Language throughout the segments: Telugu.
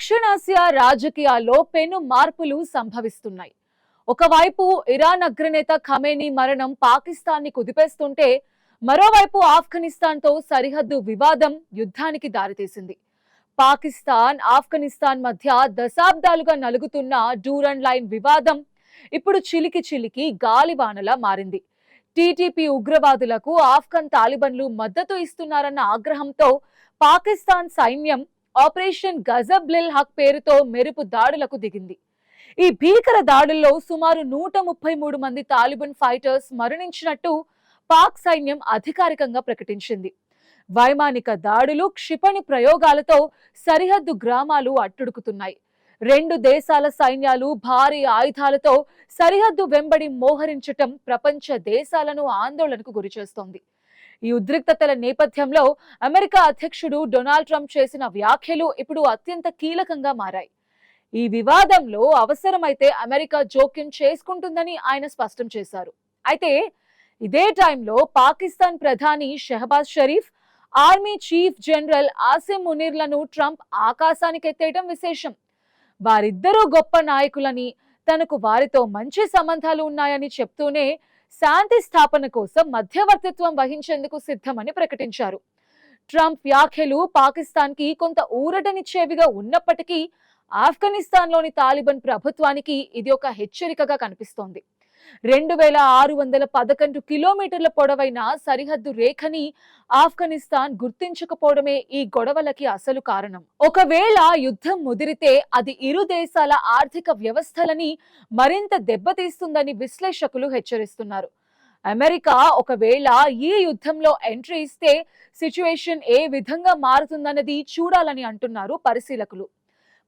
దక్షిణాసియా రాజకీయాల్లో పెను మార్పులు సంభవిస్తున్నాయి. ఒకవైపు ఇరాన్ అగ్రనేత ఖమేనీ మరణం పాకిస్తాన్ ని కుదిపేస్తుంటే, మరోవైపు ఆఫ్ఘనిస్తాన్తో సరిహద్దు వివాదం యుద్ధానికి దారితీసింది. పాకిస్తాన్, ఆఫ్ఘనిస్తాన్ మధ్య దశాబ్దాలుగా నలుగుతున్న డ్యూరన్ లైన్ వివాదం ఇప్పుడు చిలికి చిలికి గాలివానలా మారింది. టీటీపీ ఉగ్రవాదులకు ఆఫ్ఘన్ తాలిబన్లు మద్దతు ఇస్తున్నారన్న ఆగ్రహంతో పాకిస్తాన్ సైన్యం ఆపరేషన్ గజబ్-లిల్ హక్ పేరుతో మెరుపు దాడులకు దిగింది. ఈ భీకర దాడుల్లో సుమారు 133 మంది తాలిబాన్ ఫైటర్స్ మరణించినట్టు పాక్ సైన్యం అధికారికంగా ప్రకటించింది. వైమానిక దాడులు, క్షిపణి ప్రయోగాలతో సరిహద్దు గ్రామాలు అట్టుడుకుతున్నాయి. రెండు దేశాల సైన్యాలు భారీ ఆయుధాలతో సరిహద్దు వెంబడి మోహరించటం ప్రపంచ దేశాలను ఆందోళనకు గురిచేస్తోంది. ఈ ఉద్రిక్తతల నేపథ్యంలో అమెరికా అధ్యక్షుడు డొనాల్డ్ ట్రంప్ చేసిన వ్యాఖ్యలు ఇప్పుడు అత్యంత కీలకంగా మారాయి. ఈ వివాదంలో అవసరమైతే అమెరికా జోక్యం చేసుకుంటుందని ఆయన స్పష్టం చేశారు. అయితే ఇదే టైంలో పాకిస్తాన్ ప్రధాని Shehbaz Sharif, army chief general Asim మునీర్లను ట్రంప్ ఆకాశానికి ఎత్తేయడం విశేషం. వారిద్దరూ గొప్ప నాయకులని, తనకు వారితో మంచి సంబంధాలు ఉన్నాయని చెప్తూనే శాంతి స్థాపన కోసం మధ్యవర్తిత్వం వహించేందుకు సిద్ధమని ప్రకటించారు. ట్రంప్ వ్యాఖ్యలు పాకిస్తాన్ కి కొంత ఊరటనిచ్చేవిగా ఉన్నప్పటికీ ఆఫ్ఘనిస్తాన్లోని తాలిబాన్ ప్రభుత్వానికి ఇది ఒక హెచ్చరికగా కనిపిస్తోంది. 2611 కిలోమీటర్ల పొడవైన సరిహద్దు రేఖని ఆఫ్ఘనిస్తాన్ గుర్తించకపోవడమే ఈ గొడవలకి అసలు కారణం. ఒకవేళ యుద్ధం ముదిరితే అది ఇరు దేశాల ఆర్థిక వ్యవస్థలని మరింత దెబ్బతీస్తుందని విశ్లేషకులు హెచ్చరిస్తున్నారు. అమెరికా ఒకవేళ ఈ యుద్ధంలో ఎంట్రీ ఇస్తే సిచ్యువేషన్ ఏ విధంగా మారుతుందన్నది చూడాలని అంటున్నారు పరిశీలకులు.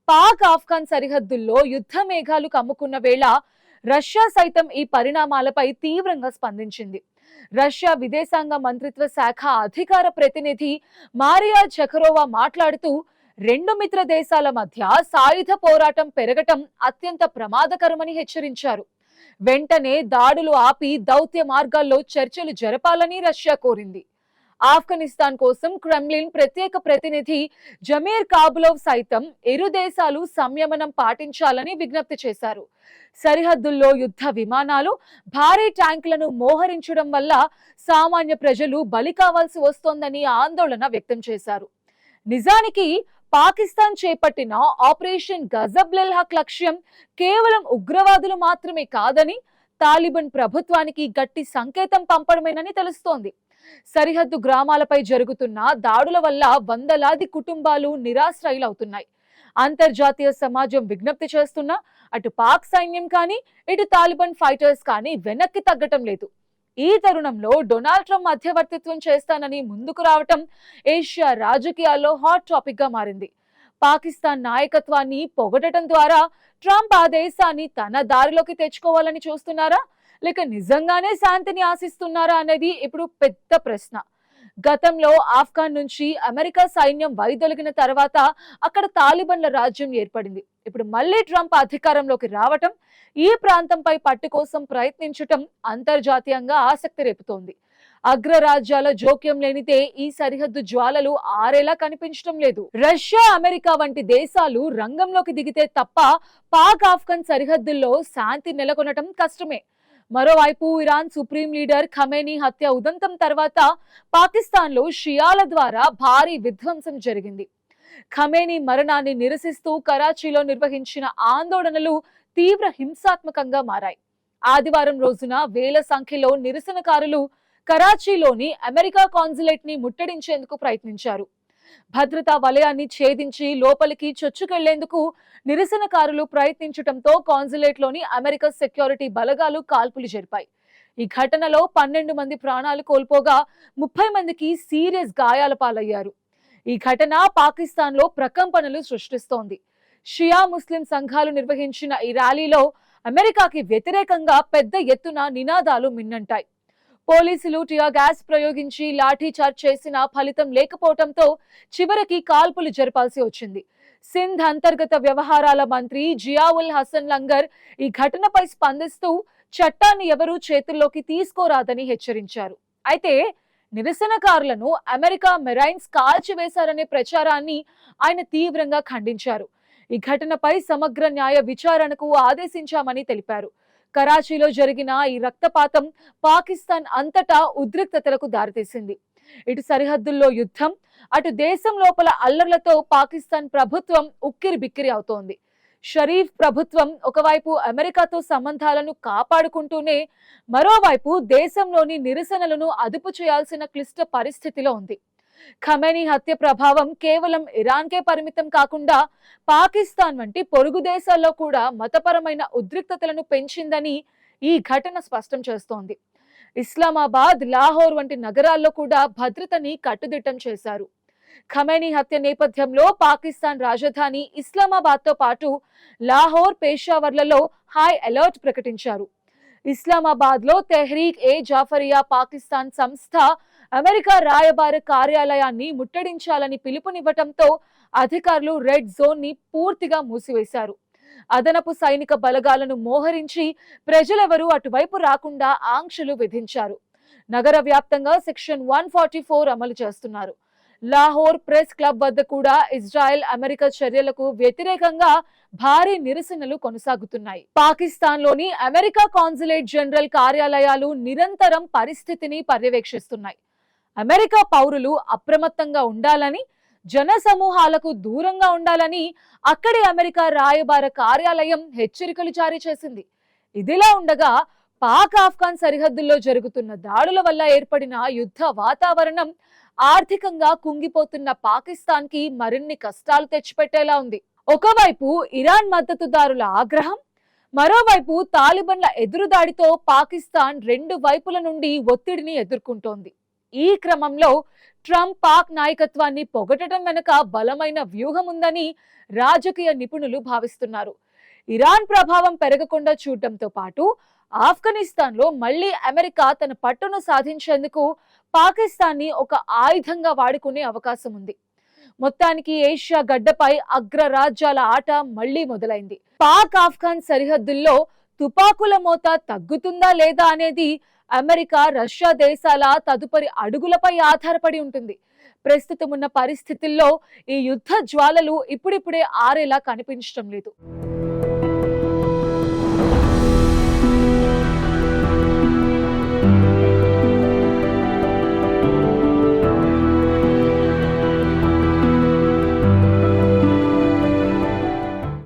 పాక్ ఆఫ్ఘన్ సరిహద్దుల్లో యుద్ధ మేఘాలు కమ్ముకున్న వేళ రష్యా సైతం ఈ పరిణామాలపై తీవ్రంగా స్పందించింది. రష్యా విదేశాంగ మంత్రిత్వ శాఖ అధికార ప్రతినిధి మారియా జఖరోవా మాట్లాడుతూ, రెండు మిత్ర దేశాల మధ్య సాయుధ పోరాటం పెరగటం అత్యంత ప్రమాదకరమని హెచ్చరించారు. వెంటనే దాడులు ఆపి దౌత్య మార్గాల్లో చర్చలు జరపాలని రష్యా కోరింది. ఆఫ్ఘనిస్తాన్ కోసం క్రెమ్లిన్ ప్రత్యేక ప్రతినిధి జమీర్ కాబులోవ్ సైతం ఇరు దేశాలు సంయమనం పాటించాలని విజ్ఞప్తి చేశారు. సరిహద్దుల్లో యుద్ధ విమానాలు, భారీ ట్యాంకులను మోహరించడం వల్ల సామాన్య ప్రజలు బలి కావాల్సి వస్తోందని ఆందోళన వ్యక్తం చేశారు. నిజానికి పాకిస్తాన్ చేపట్టిన ఆపరేషన్ గజబ్-లిల్ హక్ లక్ష్యం కేవలం ఉగ్రవాదులు మాత్రమే కాదని, తాలిబాన్ ప్రభుత్వానికి గట్టి సంకేతం పంపడమేనని తెలుస్తోంది. సరిహద్దు గ్రామాలపై జరుగుతున్న దాడుల వల్ల వందలాది కుటుంబాలు నిరాశ్రయులవుతున్నాయి. అంతర్జాతీయ సమాజం విజ్ఞప్తి చేస్తున్నా అటు పాక్ సైన్యం కానీ, ఇటు తాలిబాన్ ఫైటర్స్ కానీ వెనక్కి తగ్గటం లేదు. ఈ తరుణంలో డొనాల్డ్ ట్రంప్ మధ్యవర్తిత్వం చేస్తానని ముందుకు రావటం ఏషియా రాజకీయాల్లో హాట్ టాపిక్ గా మారింది. పాకిస్తాన్ నాయకత్వాన్ని పొగడటం ద్వారా ట్రంప్ ఆ దేశాన్ని తన దారిలోకి తెచ్చుకోవాలని చూస్తున్నారా, లేక నిజంగానే శాంతిని ఆశిస్తున్నారా అనేది ఇప్పుడు పెద్ద ప్రశ్న. గతంలో ఆఫ్ఘాన్ నుంచి అమెరికా సైన్యం వైదొలిగిన తర్వాత అక్కడ తాలిబాన్ల రాజ్యం ఏర్పడింది. ఇప్పుడు మళ్ళీ ట్రంప్ అధికారంలోకి రావటం, ఈ ప్రాంతంపై పట్టు కోసం ప్రయత్నించటం అంతర్జాతీయంగా ఆసక్తి రేపుతోంది. అగ్రరాజ్యాల జోక్యం లేనిదే ఈ సరిహద్దు జ్వాలలు ఆరేలా కనిపించడం లేదు. రష్యా, అమెరికా వంటి దేశాలు రంగంలోకి దిగితే తప్ప పాక్ ఆఫ్ఘన్ సరిహద్దుల్లో శాంతి నెలకొనటం కష్టమే. మరోవైపు ఇరాన్ సుప్రీం లీడర్ ఖమేనీ హత్య ఉదంతం తర్వాత పాకిస్తాన్లో షియాల ద్వారా భారీ విధ్వంసం జరిగింది. ఖమేనీ మరణాన్ని నిరసిస్తూ కరాచీలో నిర్వహించిన ఆందోళనలు తీవ్ర హింసాత్మకంగా మారాయి. ఆదివారం రోజున వేల సంఖ్యలో నిరసనకారులు కరాచీలోని అమెరికా కాన్సులేట్ ని ముట్టడించేందుకు ప్రయత్నించారు. భద్రతా వలయాన్ని ఛేదించి లోపలికి చొచ్చుకెళ్లేందుకు నిరసనకారులు ప్రయత్నించడంతో కాన్సులేట్ లోని అమెరికా సెక్యూరిటీ బలగాలు కాల్పులు జరిపాయి. ఈ ఘటనలో 12 మంది ప్రాణాలు కోల్పోగా 30 మందికి సీరియస్ గాయాల పాలయ్యారు. ఈ ఘటన పాకిస్తాన్ లో ప్రకంపనలు సృష్టిస్తోంది. షియా ముస్లిం సంఘాలు నిర్వహించిన ఈ ర్యాలీలో అమెరికాకి వ్యతిరేకంగా పెద్ద ఎత్తున నినాదాలు మిన్నంటాయి. పోలీసులు టియర్ గ్యాస్ ప్రయోగించి లాఠీ చార్జ్ చేసిన ఫలితం లేకపోవడంతో చివరికి కాల్పులు జరపాల్సి వచ్చింది. సింధ్ అంతర్గత వ్యవహారాల మంత్రి జియావుల్ హసన్ లంగర్ ఈ ఘటనపై స్పందిస్తూ చట్టాన్ని ఎవరూ చేతుల్లోకి తీసుకోరాదని హెచ్చరించారు. అయితే నిరసనకారులను అమెరికా మెరైన్స్ కాల్చివేశారనే ప్రచారాన్ని ఆయన తీవ్రంగా ఖండించారు. ఈ ఘటనపై సమగ్ర న్యాయ విచారణకు ఆదేశించామని తెలిపారు. కరాచీలో జరిగిన ఈ రక్తపాతం పాకిస్తాన్ అంతటా ఉద్రిక్తతలకు దారితీసింది. ఇటు సరిహద్దుల్లో యుద్ధం, అటు దేశం లోపల అల్లర్లతో పాకిస్తాన్ ప్రభుత్వం ఉక్కిరి బిక్కిరి అవుతోంది. షరీఫ్ ప్రభుత్వం ఒకవైపు అమెరికాతో సంబంధాలను కాపాడుకుంటూనే మరోవైపు దేశంలోని నిరసనలను అదుపు చేయాల్సిన క్లిష్ట పరిస్థితిలో ఉంది. ఖమేనీ హత్య ప్రభావం కేవలం ఇరాన్కే పరిమితం కాకుండా పాకిస్తాన్ వంటి పొరుగు దేశాల్లో కూడా మతపరమైన ఉద్రిక్తతలను పెంచిందని ఈ ఘటన స్పష్టం చేస్తోంది. ఇస్లామాబాద్, లాహోర్ వంటి నగరాల్లో కూడా భద్రతని కట్టుదిట్టం చేశారు. ఖమేనీ హత్య నేపథ్యంలో పాకిస్తాన్ రాజధాని ఇస్లామాబాద్తో పాటు లాహోర్, పేషావర్లలో హై అలర్ట్ ప్రకటించారు. ఇస్లామాబాద్లో తెహ్రీక్ ఏ జాఫరియా పాకిస్తాన్ సంస్థ అమెరికా రాయబార కార్యాలయాన్ని ముట్టడించాలని పిలుపునివ్వటంతో అధికారులు రెడ్ జోన్ ని పూర్తిగా మూసివేశారు. అదనపు సైనిక బలగాలను మోహరించి ప్రజలెవరూ అటువైపు రాకుండా ఆంక్షలు విధించారు. నగర వ్యాప్తంగా సెక్షన్ 144 అమలు చేస్తున్నారు. లాహోర్ ప్రెస్ క్లబ్ వద్ద కూడా ఇజ్రాయెల్, అమెరికా చర్యలకు వ్యతిరేకంగా భారీ నిరసనలు కొనసాగుతున్నాయి. పాకిస్తాన్ లోని అమెరికా కాన్సులేట్ జనరల్ కార్యాలయాలు నిరంతరం పరిస్థితిని పర్యవేక్షిస్తున్నాయి. అమెరికా పౌరులు అప్రమత్తంగా ఉండాలని, జన సమూహాలకు దూరంగా ఉండాలని అక్కడి అమెరికా రాయబార కార్యాలయం హెచ్చరికలు జారీ చేసింది. ఇదిలా ఉండగా పాక్ ఆఫ్ఘాన్ సరిహద్దుల్లో జరుగుతున్న దాడుల వల్ల ఏర్పడిన యుద్ధ వాతావరణం ఆర్థికంగా కుంగిపోతున్న పాకిస్తాన్ కి మరిన్ని కష్టాలు తెచ్చిపెట్టేలా ఉంది. ఒకవైపు ఇరాన్ మద్దతుదారుల ఆగ్రహం, మరోవైపు తాలిబన్ల ఎదురుదాడితో పాకిస్తాన్ రెండు వైపుల నుండి ఒత్తిడిని ఎదుర్కొంటోంది. ఈ క్రమంలో ట్రంప్ పాక్ నాయకత్వాన్ని పొగటం వెనుక బలమైన వ్యూహం ఉందని రాజకీయ నిపుణులు భావిస్తున్నారు. ఇరాన్ ప్రభావం పెరగకుండా చూడటంతో పాటు ఆఫ్ఘనిస్తాన్ లో మళ్లీ అమెరికా తన పట్టును సాధించేందుకు పాకిస్తాన్ ని ఒక ఆయుధంగా వాడుకునే అవకాశం ఉంది. మొత్తానికి ఏషియా గడ్డపై అగ్రరాజ్యాల ఆట మళ్లీ మొదలైంది. పాక్ ఆఫ్ఘాన్ సరిహద్దుల్లో తుపాకుల మోత తగ్గుతుందా లేదా అనేది అమెరికా, రష్యా దేశాల తదుపరి అడుగులపై ఆధారపడి ఉంటుంది. ప్రస్తుతం ఉన్న పరిస్థితుల్లో ఈ యుద్ధ జ్వాలలు ఇప్పుడిప్పుడే ఆరేలా కనిపించడం లేదు.